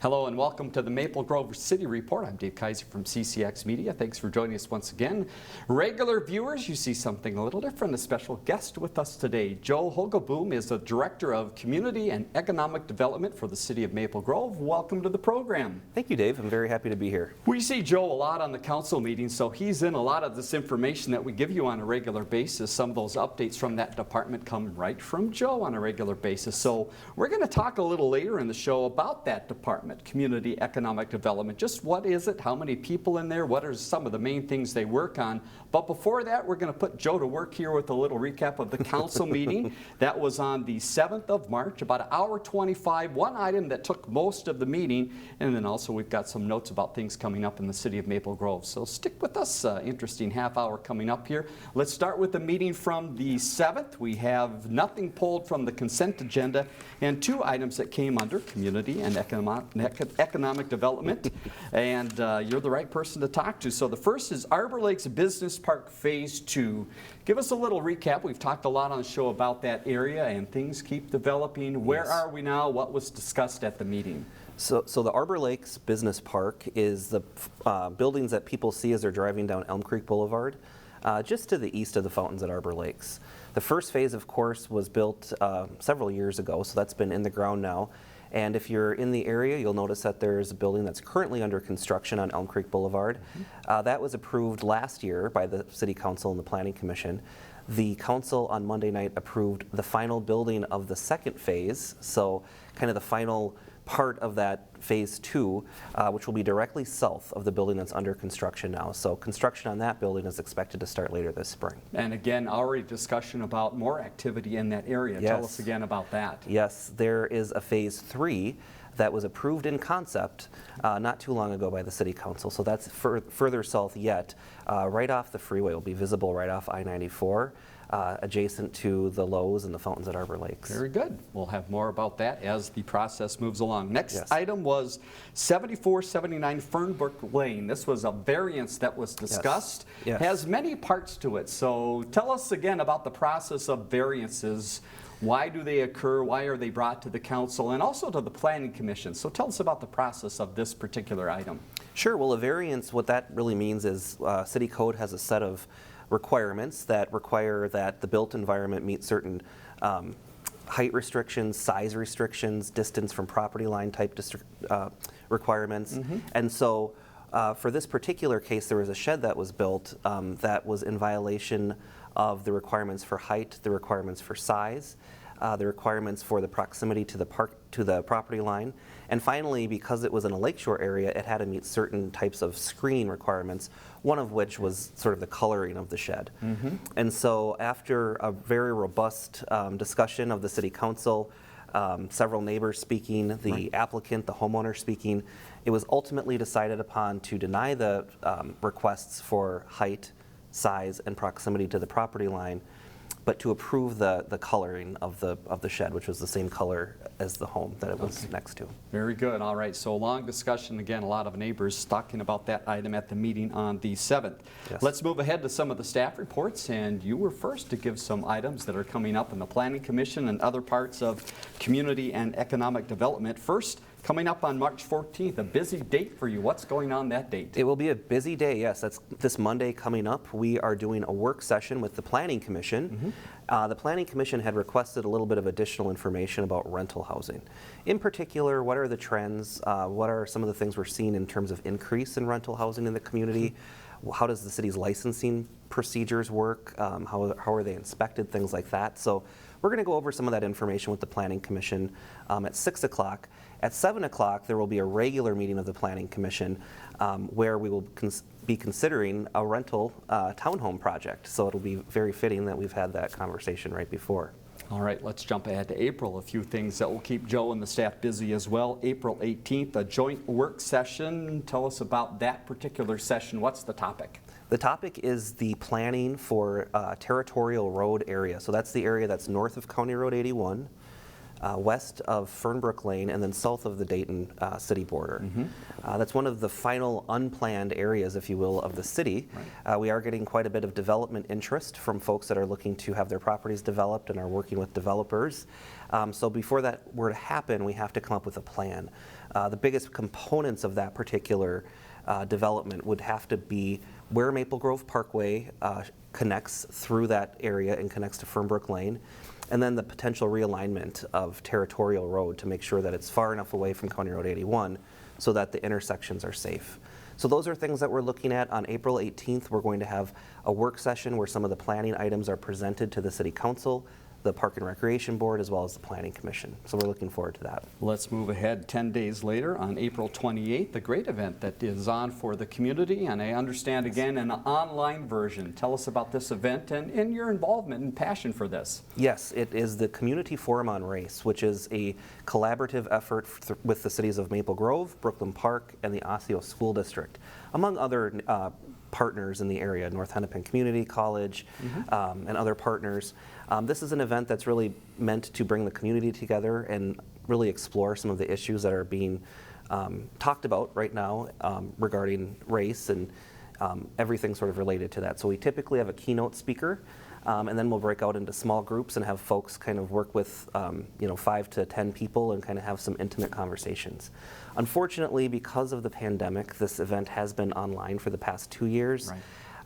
Hello and welcome to the Maple Grove City Report. I'm Dave Kaiser from CCX Media. Thanks for joining us once again. Regular viewers, you see something a little different. A special guest with us today. Joe Hogaboom is the Director of Community and Economic Development for the City of Maple Grove. Welcome to the program. Thank you, Dave. I'm very happy to be here. We see Joe a lot on the council meetings, so he's in a lot of this information that we give you on a regular basis. Some of those updates from that department come right from Joe on a regular basis. So we're going to talk a little later in the show about that department. Community Economic Development. Just what is it? How many people in there? What are some of the main things they work on? But before that, we're going to put Joe to work here with a little recap of the council meeting. That was on the 7th of March, about an hour 25. One item that took most of the meeting, and then also we've got some notes about things coming up in the city of Maple Grove. So stick with us. Interesting half hour coming up here. Let's start with the meeting from the 7th. We have nothing pulled from the consent agenda and two items that came under Community and Economic Development, and you're the right person to talk to. So the first is Arbor Lakes Business Park Phase 2. Give us a little recap. We've talked a lot on the show about that area, and things keep developing. Where are we now? What was discussed at the meeting? So the Arbor Lakes Business Park is the buildings that people see as they're driving down Elm Creek Boulevard, just to the east of the fountains at Arbor Lakes. The first phase, of course, was built several years ago, so that's been in the ground now. And if you're in the area, you'll notice that there's a building that's currently under construction on Elm Creek Boulevard. That was approved last year by the City Council and the Planning Commission. The council on Monday night approved the final building of the second phase, so kind of the final part of that phase 2, which will be directly south of the building that's under construction now. So construction on that building is expected to start later this spring. And again, already discussion about more activity in that area. Yes. Tell us again about that. Yes, there is a phase 3 that was approved in concept not too long ago by the City Council. So that's further south yet. Right off the freeway, will be visible right off I-94. Adjacent to the Lowe's and the fountains at Arbor Lakes. Very good. We'll have more about that as the process moves along. Next Yes. item was 7479 Fernbrook Lane. This was a variance that was discussed. Yes. Has many parts to it. So tell us again about the process of variances. Why do they occur? Why are they brought to the council and also to the Planning Commission? So tell us about the process of this particular item. Sure. Well, a variance, what that really means is City Code has a set of requirements that require that the built environment meet certain height restrictions, size restrictions, distance from property line type requirements. And so for this particular case, there was a shed that was built that was in violation of the requirements for height, the requirements for size, the requirements for the proximity to the property line, and finally, because it was in a lakeshore area, it had to meet certain types of screening requirements, one of which was sort of the coloring of the shed. And so after a very robust discussion of the City Council, several neighbors speaking, the applicant, the homeowner speaking, it was ultimately decided upon to deny the requests for height, size, and proximity to the property line, but to approve the coloring of the shed, which was the same color as the home that it was next to. Very good. All right. So long discussion. Again, a lot of neighbors talking about that item at the meeting on the 7th. Yes. Let's move ahead to some of the staff reports. And you were first to give some items that are coming up in the Planning Commission and other parts of Community and Economic Development. First, coming up on March 14th, a busy date for you. What's going on that date? It will be a busy day, yes. That's this Monday coming up. We are doing a work session with the Planning Commission. The Planning Commission had requested a little bit of additional information about rental housing. In particular, what are the trends? What are some of the things we're seeing in terms of increase in rental housing in the community? How does the city's licensing procedures work? How are they inspected? Things like that. So we're going to go over some of that information with the Planning Commission at 6 o'clock. At 7 o'clock, there will be a regular meeting of the Planning Commission where we will be considering a rental townhome project. So it'll be very fitting that we've had that conversation right before. All right, let's jump ahead to April. A few things that will keep Joe and the staff busy as well. April 18th, a joint work session. Tell us about that particular session. What's the topic? The topic is the planning for territorial road area. So that's the area that's north of County Road 81, west of Fernbrook Lane and then south of the Dayton city border. That's one of the final unplanned areas, if you will, of the city. Right. We are getting quite a bit of development interest from folks that are looking to have their properties developed and are working with developers. So before that were to happen, we have to come up with a plan. The biggest components of that particular development would have to be where Maple Grove Parkway connects through that area and connects to Fernbrook Lane, and then the potential realignment of Territorial Road to make sure that it's far enough away from County Road 81 so that the intersections are safe. So those are things that we're looking at. On April 18th, we're going to have a work session where some of the planning items are presented to the City Council, the Park and Recreation Board, as well as the Planning Commission. So we're looking forward to that. Let's move ahead 10 days later on April 28th, the great event that is on for the community, and I understand again an online version. Tell us about this event and your involvement and passion for this. Yes, it is the Community Forum on Race, which is a collaborative effort with the cities of Maple Grove, Brooklyn Park, and the Osseo School District, among other partners in the area, North Hennepin Community College, and other partners. This is an event that's really meant to bring the community together and really explore some of the issues that are being talked about right now regarding race and everything sort of related to that. So we typically have a keynote speaker, and then we'll break out into small groups and have folks kind of work with 5 to 10 people and kind of have some intimate conversations. Unfortunately, because of the pandemic, this event has been online for the past 2 years.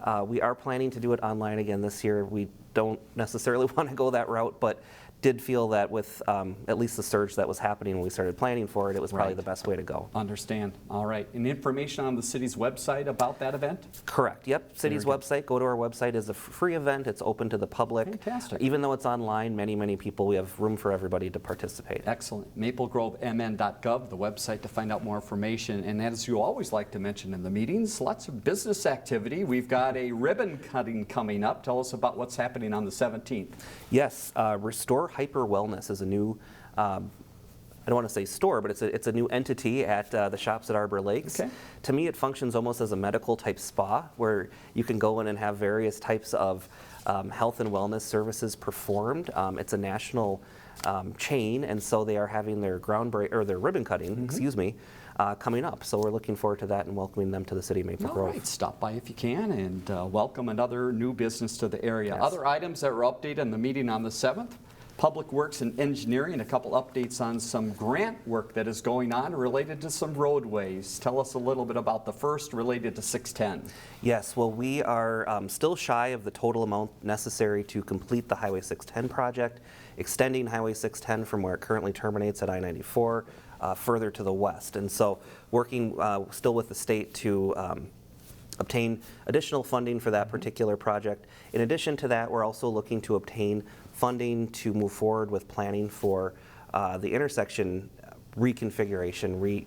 Right. We are planning to do it online again this year. We don't necessarily want to go that route, but did feel that with at least the surge that was happening when we started planning for it, it was probably the best way to go. Understand. All right. And information on the city's website about that event? Correct. Yep. City's website. Go to our website. It's a free event. It's open to the public. Fantastic. Even though it's online, many people, we have room for everybody to participate. Excellent. MapleGroveMN.gov, the website to find out more information. And as you always like to mention in the meetings, lots of business activity. We've got a ribbon cutting coming up. Tell us about what's happening on the 17th. Yes. Restore Hyper Wellness is a new, I don't want to say store, but it's a new entity at the shops at Arbor Lakes. Okay. To me, it functions almost as a medical type spa where you can go in and have various types of health and wellness services performed. It's a national chain, and so they are having their their ribbon cutting, excuse me, coming up. So we're looking forward to that and welcoming them to the city of Maple Grove. All right, stop by if you can and welcome another new business to the area. Yes. Other items that were updated in the meeting on the 7th, Public Works and Engineering, a couple updates on some grant work that is going on related to some roadways. Tell us a little bit about the first related to 610. Yes, well, we are still shy of the total amount necessary to complete the Highway 610 project, extending Highway 610 from where it currently terminates at I-94 further to the west. And so working still with the state to obtain additional funding for that particular project. In addition to that, we're also looking to obtain funding to move forward with planning for the intersection reconfiguration,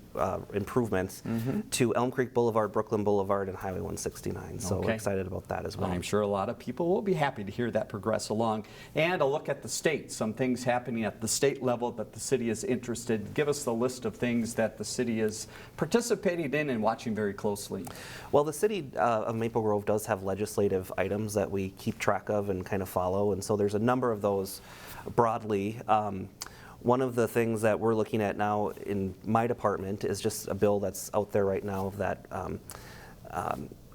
improvements to Elm Creek Boulevard, Brooklyn Boulevard, and Highway 169. So we're excited about that as well. I'm sure a lot of people will be happy to hear that progress along. And a look at the state, some things happening at the state level that the city is interested. Give us the list of things that the city is participating in and watching very closely. Well, the city of Maple Grove does have legislative items that we keep track of and kind of follow, and so there's a number of those broadly. One of the things that we're looking at now in my department is just a bill that's out there right now that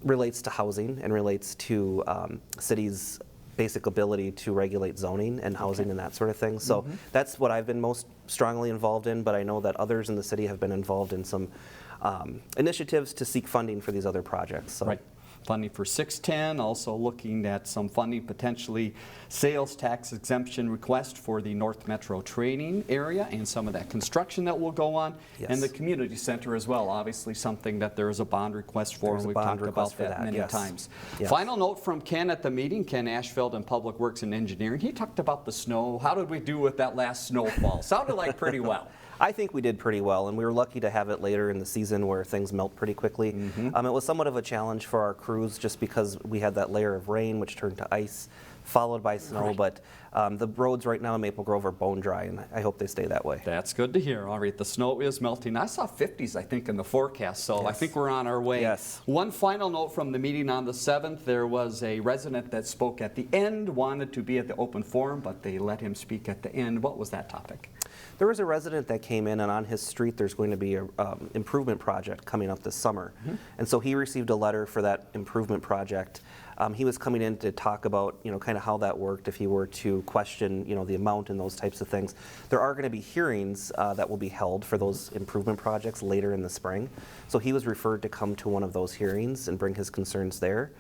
relates to housing and relates to cities' basic ability to regulate zoning and housing and that sort of thing. So that's what I've been most strongly involved in, but I know that others in the city have been involved in some initiatives to seek funding for these other projects. So. Right. Funding for 610, also looking at some funding, potentially sales tax exemption request for the North Metro training area and some of that construction that will go on. Yes. And the community center as well, obviously something that there is a bond request for, and we've talked about that many times. Yes. Final note from Ken at the meeting, Ken Ashfeld in Public Works and Engineering. He talked about the snow. How did we do with that last snowfall? Sounded like pretty well. I think we did pretty well, and we were lucky to have it later in the season where things melt pretty quickly. It was somewhat of a challenge for our crews just because we had that layer of rain which turned to ice, followed by snow, but the roads right now in Maple Grove are bone dry, and I hope they stay that way. That's good to hear. All right, the snow is melting. I saw 50s, I think, in the forecast, so I think we're on our way. Yes. One final note from the meeting on the 7th, there was a resident that spoke at the end, wanted to be at the open forum, but they let him speak at the end. What was that topic? there was a resident that came in, and on his street there's going to be a improvement project coming up this summer. And so he received a letter for that improvement project. He was coming in to talk about, kind of how that worked if he were to question, the amount and those types of things. There are going to be hearings that will be held for those improvement projects later in the spring. So he was referred to come to one of those hearings and bring his concerns there.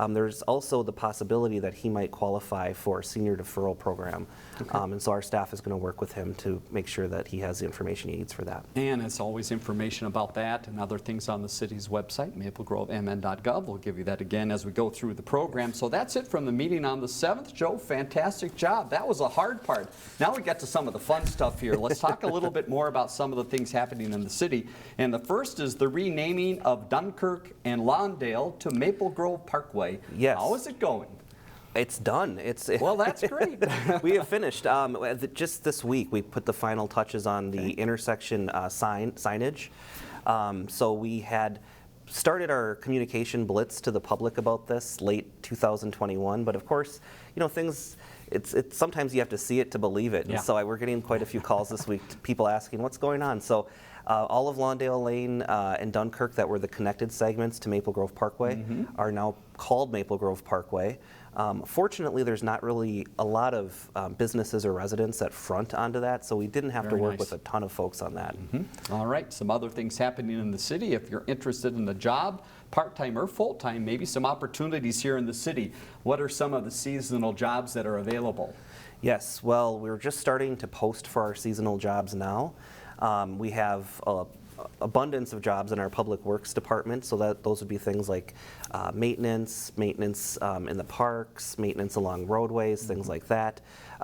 There's also the possibility that he might qualify for a senior deferral program. And so our staff is going to work with him to make sure that he has the information he needs for that. And as always, information about that and other things on the city's website, maplegrovemn.gov. We'll give you that again as we go through the program. So that's it from the meeting on the 7th. Joe, fantastic job. That was a hard part. Now we get to some of the fun stuff here. Let's talk a little bit more about some of the things happening in the city. And the first is the renaming of Dunkirk and Lawndale to Maple Grove Parkway. Yes. How is it going? It's done. Well, that's great. We have finished. Just this week, we put the final touches on the intersection signage. So we had started our communication blitz to the public about this late 2021, but of course, things. It's sometimes you have to see it to believe it. And so we're getting quite a few calls this week, people asking what's going on. So all of Lawndale Lane and Dunkirk that were the connected segments to Maple Grove Parkway are now called Maple Grove Parkway. Fortunately, there's not really a lot of businesses or residents that front onto that, so we didn't have to work with a ton of folks on that. All right, some other things happening in the city. If you're interested in the job, part-time or full-time, maybe some opportunities here in the city. What are some of the seasonal jobs that are available? Yes, well, we're just starting to post for our seasonal jobs now. We have abundance of jobs in our public works department, so that those would be things like maintenance in the parks, maintenance along roadways, things like that.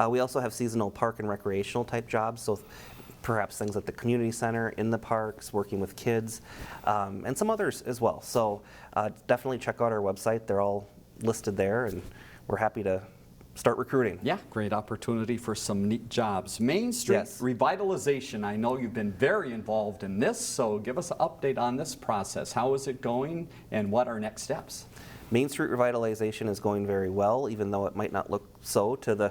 We also have seasonal park and recreational type jobs, so perhaps things at the community center, in the parks, working with kids, and some others as well. So definitely check out our website. They're all listed there, and we're happy to start recruiting. Yeah, great opportunity for some neat jobs. Main Street revitalization. I know you've been very involved in this, so give us an update on this process. How is it going, and what are next steps? Main Street revitalization is going very well, even though it might not look so to the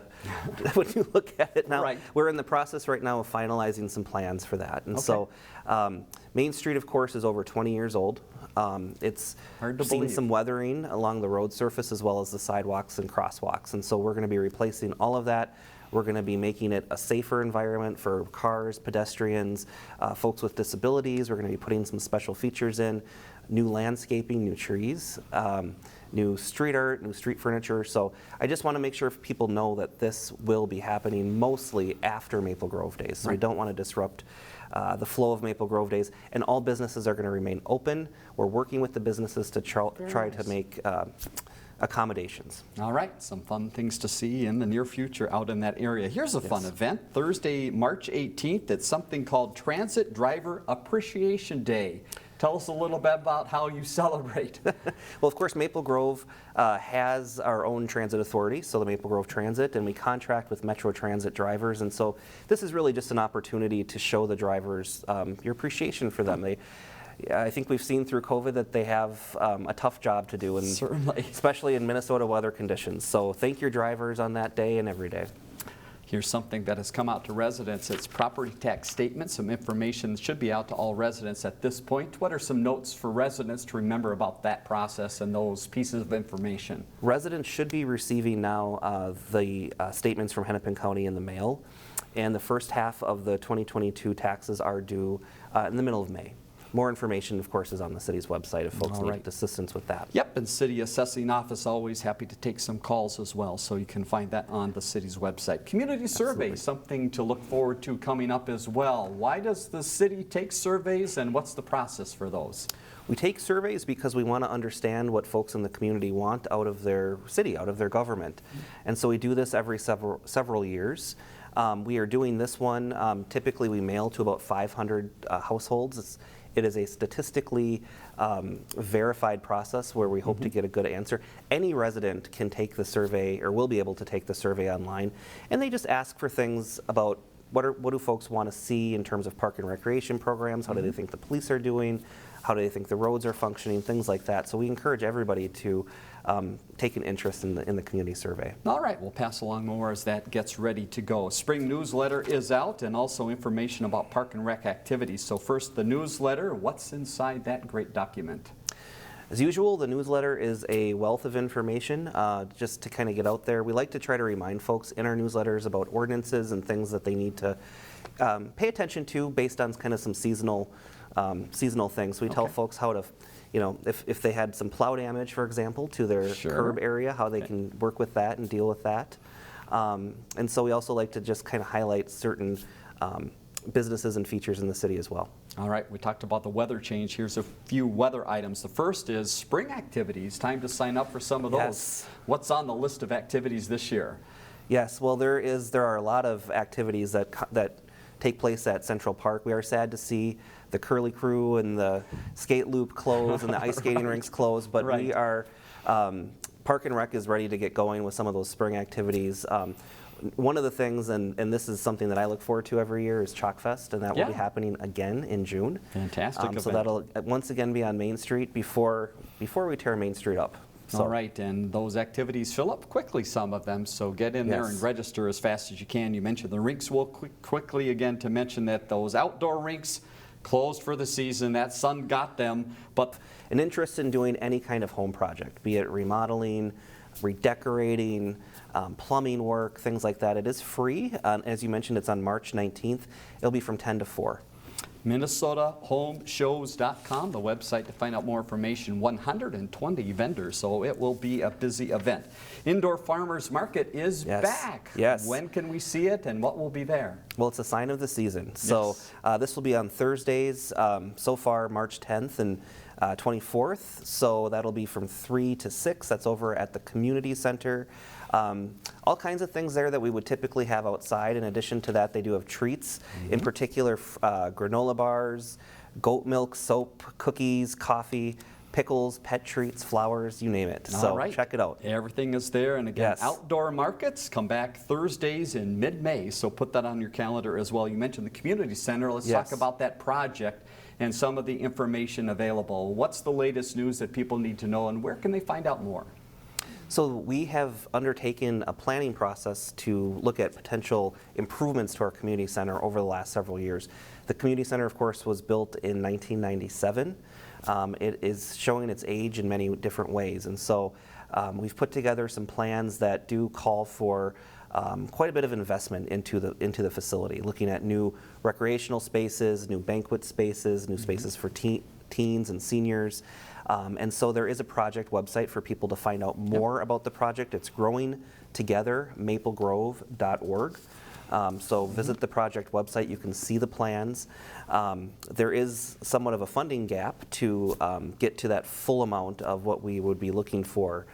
when you look at it now. Right. We're in the process right now of finalizing some plans for that. And so Main Street, of course, is over 20 years old. It's seen some weathering along the road surface as well as the sidewalks and crosswalks. And so we're going to be replacing all of that. We're going to be making it a safer environment for cars, pedestrians, folks with disabilities. We're going to be putting some special features in, new landscaping, new trees, new street art, new street furniture. So I just want to make sure people know that this will be happening mostly after Maple Grove Days. So we don't want to disrupt the flow of Maple Grove Days. And all businesses are going to remain open. We're working with the businesses to try to make accommodations. All right, some fun things to see in the near future out in that area. Here's a fun event, Thursday, March 18th. It's something called Transit Driver Appreciation Day. Tell us a little bit about how you celebrate. Well, of course, Maple Grove has our own transit authority, so the Maple Grove Transit, and we contract with Metro Transit drivers. And so this is really just an opportunity to show the drivers your appreciation for them. I think we've seen through COVID that they have a tough job to do, and certainly, especially in Minnesota weather conditions. So thank your drivers on that day and every day. Here's something that has come out to residents. It's property tax statement. Some information should be out to all residents at this point. What are some notes for residents to remember about that process and those pieces of information? Residents should be receiving now the statements from Hennepin County in the mail, and the first half of the 2022 taxes are due in the middle of May. More information, of course, is on the city's website if folks need assistance with that. Yep, and City Assessing Office always happy to take some calls as well, so you can find that on the city's website. Community survey, something to look forward to coming up as well. Why does the city take surveys, and what's the process for those? We take surveys because we want to understand what folks in the community want out of their city, out of their government. And so we do this every several years. We are doing this one, typically we mail to about 500 households. It is a statistically verified process where we hope to get a good answer. Any resident can take the survey, or will be able to take the survey online, and they just ask for things about what do folks want to see in terms of park and recreation programs, how do they think the police are doing, how do they think the roads are functioning, things like that. So we encourage everybody to take an interest in the community survey. All right, we'll pass along more as that gets ready to go. Spring newsletter is out, and also information about park and rec activities. So first, the newsletter. What's inside that great document? As usual, the newsletter is a wealth of information just to kind of get out there. We like to try to remind folks in our newsletters about ordinances and things that they need to pay attention to based on kind of some seasonal things. We tell folks how to, if they had some plow damage, for example, to their curb area, how they can work with that and deal with that. And so we also like to just kind of highlight certain businesses and features in the city as well. All right, we talked about the weather change. Here's a few weather items. The first is spring activities. Time to sign up for some of those. Yes. What's on the list of activities this year? Yes, well, there are a lot of activities that take place at Central Park. We are sad to see the Curly Crew and the skate loop close and the ice skating rinks close, but we are, Park and Rec is ready to get going with some of those spring activities. One of the things, and this is something that I look forward to every year, is Chalk Fest, and that will be happening again in June. Fantastic event. So that'll once again be on Main Street before we tear Main Street up. So. All right, and those activities fill up quickly, some of them, so get in there and register as fast as you can. You mentioned the rinks. Will quickly again to mention that those outdoor rinks closed for the season. That sun got them, but an interest in doing any kind of home project, be it remodeling, redecorating, plumbing work, things like that. It is free. As you mentioned, it's on March 19th. It'll be from 10 to 4. MinnesotaHomeshows.com, the website to find out more information. 120 vendors, so it will be a busy event. Indoor Farmers Market is back. Yes. When can we see it, and what will be there? Well, it's a sign of the season. So this will be on Thursdays, so far March 10th and 24th. So that'll be from 3 to 6. That's over at the community center. All kinds of things there that we would typically have outside. In addition to that, they do have treats, in particular granola bars, goat milk, soap, cookies, coffee, pickles, pet treats, flowers, you name it. So check it out. Everything is there. And again, outdoor markets come back Thursdays in mid-May, so put that on your calendar as well. You mentioned the community center. Let's talk about that project and some of the information available. What's the latest news that people need to know, and where can they find out more? So we have undertaken a planning process to look at potential improvements to our community center over the last several years. The community center, of course, was built in 1997. It is showing its age in many different ways, and so we've put together some plans that do call for quite a bit of investment into the facility, looking at new recreational spaces, new banquet spaces, new spaces for teens and seniors. And so there is a project website for people to find out more about the project. It's growingtogethermaplegrove.org. So visit the project website. You can see the plans. There is somewhat of a funding gap to get to that full amount of what we would be looking for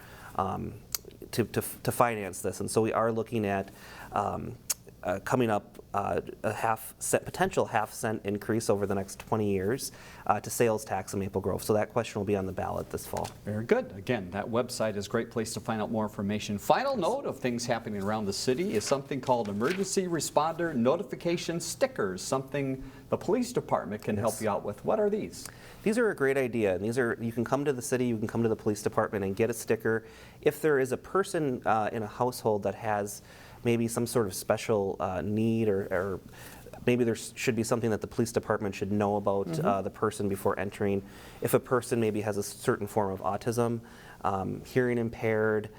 to finance this. And so we are looking at coming up a potential half-cent increase over the next 20 years to sales tax in Maple Grove. So that question will be on the ballot this fall. Very good. Again, that website is a great place to find out more information. Final note of things happening around the city is something called emergency responder notification stickers, something the police department can help you out with. What are these? These are a great idea. And you can come to the city, you can come to the police department and get a sticker. If there is a person in a household that has maybe some sort of special need, or maybe there should be something that the police department should know about the person before entering. If a person maybe has a certain form of autism, hearing impaired,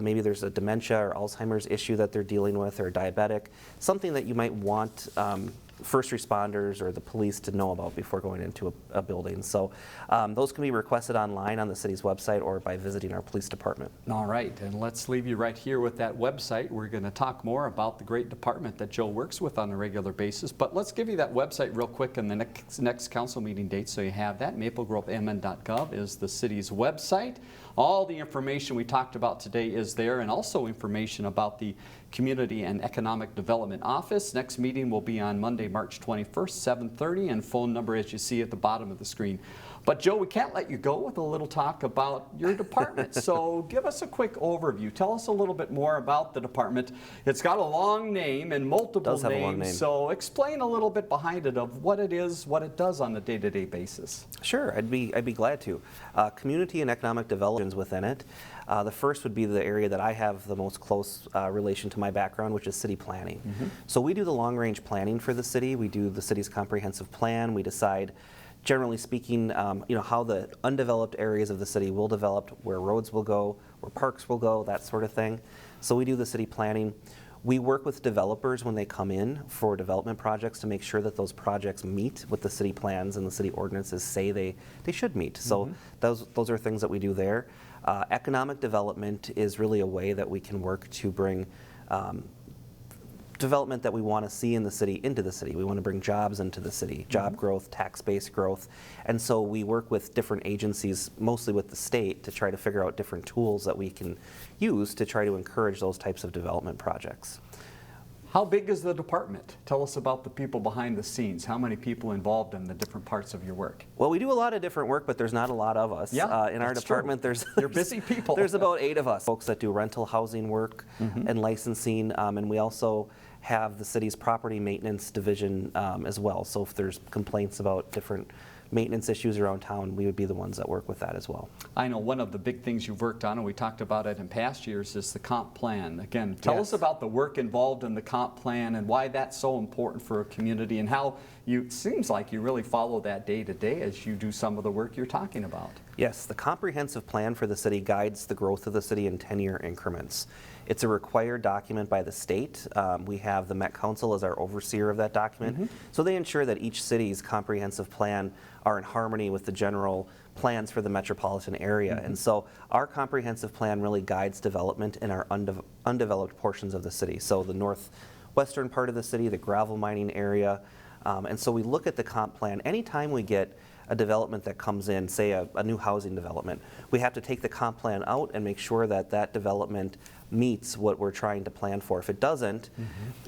maybe there's a dementia or Alzheimer's issue that they're dealing with, or diabetic, something that you might want first responders or the police to know about before going into a building. So those can be requested online on the city's website or by visiting our police department. All right, and let's leave you right here with that website. We're going to talk more about the great department that Joe works with on a regular basis, but let's give you that website real quick and the next council meeting date so you have that. MapleGroveMN.gov is the city's website. All the information we talked about today is there, and also information about the Community and Economic Development Office. Next meeting will be on Monday, March 21st, 7:30, and phone number as you see at the bottom of the screen. But Joe, we can't let you go with a little talk about your department. So give us a quick overview. Tell us a little bit more about the department. It's got a long name and multiple names, so explain a little bit behind it of what it is, what it does on a day-to-day basis. Sure, I'd be glad to. Community and economic development is within it. The first would be the area that I have the most close relation to my background, which is city planning. So we do the long-range planning for the city. We do the city's comprehensive plan. We decide, generally speaking, how the undeveloped areas of the city will develop, where roads will go, where parks will go, that sort of thing. So we do the city planning. We work with developers when they come in for development projects to make sure that those projects meet what the city plans and the city ordinances say they should meet. So those are things that we do there. Economic development is really a way that we can work to bring development that we want to see in the city into the city. We want to bring jobs into the city, job growth, tax-based growth. And so we work with different agencies, mostly with the state, to try to figure out different tools that we can use to try to encourage those types of development projects. How big is the department? Tell us about the people behind the scenes. How many people involved in the different parts of your work? Well, we do a lot of different work, but there's not a lot of us. Yeah, in our department, They're busy people. There's about 8 of us, folks that do rental housing work and licensing, and we also have the city's property maintenance division as well. So if there's complaints about different maintenance issues around town, we would be the ones that work with that as well. I know one of the big things you've worked on, and we talked about it in past years, is the comp plan. Again, tell us about the work involved in the comp plan and why that's so important for a community, and how it seems like you really follow that day to day as you do some of the work you're talking about. Yes, the comprehensive plan for the city guides the growth of the city in 10-year increments. It's a required document by the state. We have the Met Council as our overseer of that document. So they ensure that each city's comprehensive plan are in harmony with the general plans for the metropolitan area. And so our comprehensive plan really guides development in our undeveloped portions of the city. So the northwestern part of the city, the gravel mining area. And so we look at the comp plan. Anytime we get a development that comes in, say a new housing development, we have to take the comp plan out and make sure that that development meets what we're trying to plan for. If it doesn't,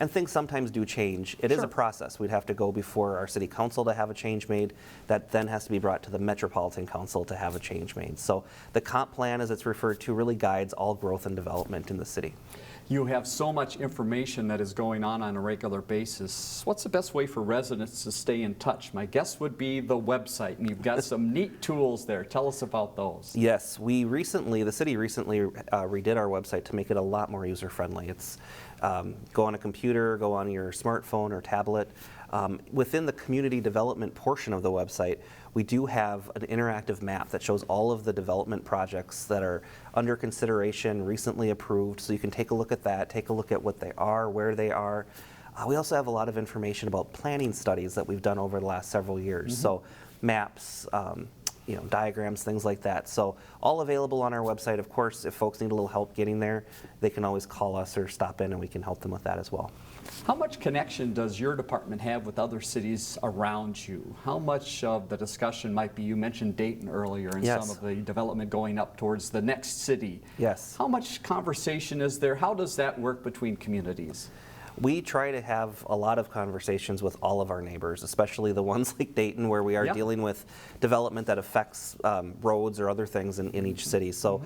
and things sometimes do change, it is a process. We'd have to go before our city council to have a change made. That then has to be brought to the Metropolitan Council to have a change made. So the comp plan, as it's referred to, really guides all growth and development in the city. You have so much information that is going on a regular basis. What's the best way for residents to stay in touch? My guess would be the website, and you've got some neat tools there. Tell us about those. Yes, the city recently redid our website to make it a lot more user-friendly. It's go on a computer, go on your smartphone or tablet. Within the community development portion of the website, we do have an interactive map that shows all of the development projects that are under consideration, recently approved, so you can take a look at that, take a look at what they are, where they are. We also have a lot of information about planning studies that we've done over the last several years, so maps, diagrams, things like that. So all available on our website. Of course, if folks need a little help getting there, they can always call us or stop in and we can help them with that as well. How much connection does your department have with other cities around you? How much of the discussion might be, you mentioned Dayton earlier, and some of the development going up towards the next city. Yes. How much conversation is there? How does that work between communities? We try to have a lot of conversations with all of our neighbors, especially the ones like Dayton, where we are dealing with development that affects roads or other things in each city. So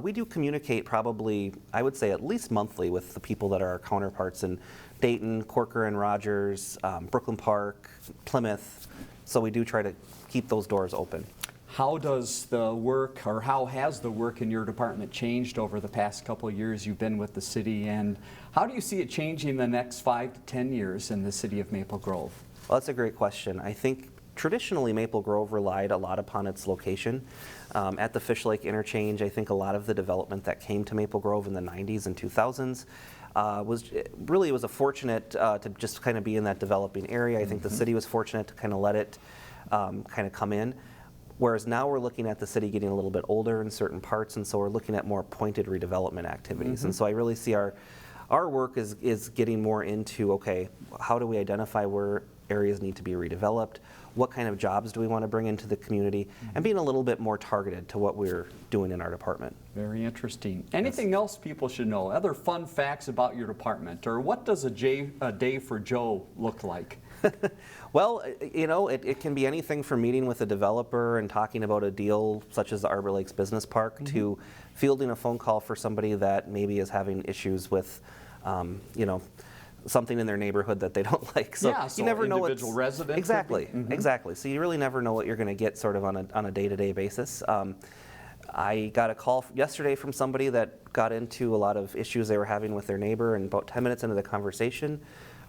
we do communicate probably, I would say, at least monthly with the people that are our counterparts in Dayton, Corker and Rogers, Brooklyn Park, Plymouth. So we do try to keep those doors open. How does the work, or how has the work in your department changed over the past couple of years you've been with the city, and how do you see it changing the next 5 to 10 years in the city of Maple Grove? Well, that's a great question. I think traditionally Maple Grove relied a lot upon its location. At the Fish Lake interchange, I think a lot of the development that came to Maple Grove in the 90s and 2000s was a fortunate to just kind of be in that developing area. I think the city was fortunate to kind of let it kind of come in. Whereas now we're looking at the city getting a little bit older in certain parts, and so we're looking at more pointed redevelopment activities. And so I really see our work is getting more into, okay, how do we identify where areas need to be redeveloped? what kind of jobs do we want to bring into the community, and being a little bit more targeted to what we're doing in our department. Very interesting. Anything else people should know? Other fun facts about your department, or what does a day for Joe look like? Well, you know, it can be anything from meeting with a developer and talking about a deal such as the Arbor Lakes Business Park to fielding a phone call for somebody that maybe is having issues with, you know, something in their neighborhood that they don't like. So Yeah, so you never know individual residents. Exactly, exactly. So you really never know what you're going to get sort of on a day-to-day basis. I got a call yesterday from somebody that got into a lot of issues they were having with their neighbor, and about 10 minutes into the conversation,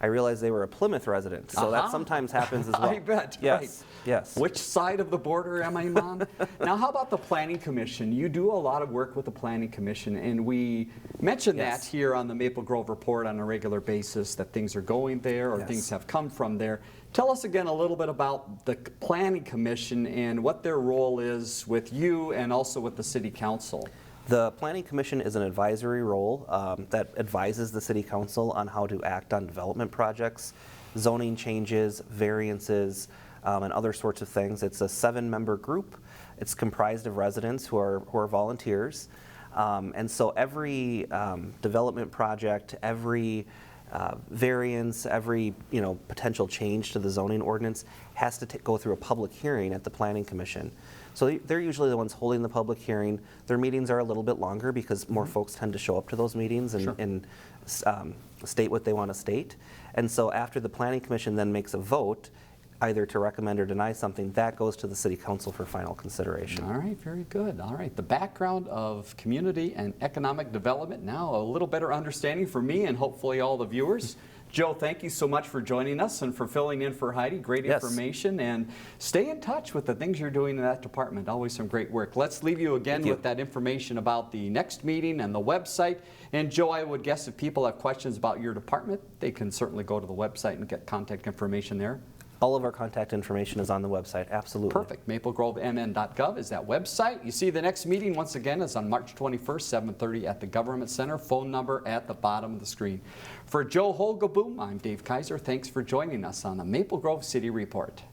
I realized they were a Plymouth resident. So that sometimes happens as well. I bet, yes, right. Yes. Which side of the border am I on? Now, how about the Planning Commission? You do a lot of work with the Planning Commission, and we mention that here on the Maple Grove Report on a regular basis, that things are going there or things have come from there. Tell us again a little bit about the Planning Commission and what their role is with you and also with the City Council. The Planning Commission is an advisory role that advises the City Council on how to act on development projects, zoning changes, variances, and other sorts of things. It's a 7-member group. It's comprised of residents who are volunteers. And so every development project, every variance, every potential change to the zoning ordinance has to go through a public hearing at the Planning Commission. So they're usually the ones holding the public hearing. Their meetings are a little bit longer because more folks tend to show up to those meetings and state what they want to state. And so after the Planning Commission then makes a vote, either to recommend or deny something, that goes to the City Council for final consideration. All right, very good. All right, the background of community and economic development, now a little better understanding for me and hopefully all the viewers. Joe, thank you so much for joining us and for filling in for Heidi. Great information, and stay in touch with the things you're doing in that department. Always some great work. Let's leave you again with that information about the next meeting and the website. And Joe, I would guess if people have questions about your department, they can certainly go to the website and get contact information there. All of our contact information is on the website, absolutely. Perfect. maplegrovemn.gov is that website. You see the next meeting, once again, is on March 21st, 7:30 at the Government Center. Phone number at the bottom of the screen. For Joe Holgaboom, I'm Dave Kaiser. Thanks for joining us on the Maple Grove City Report.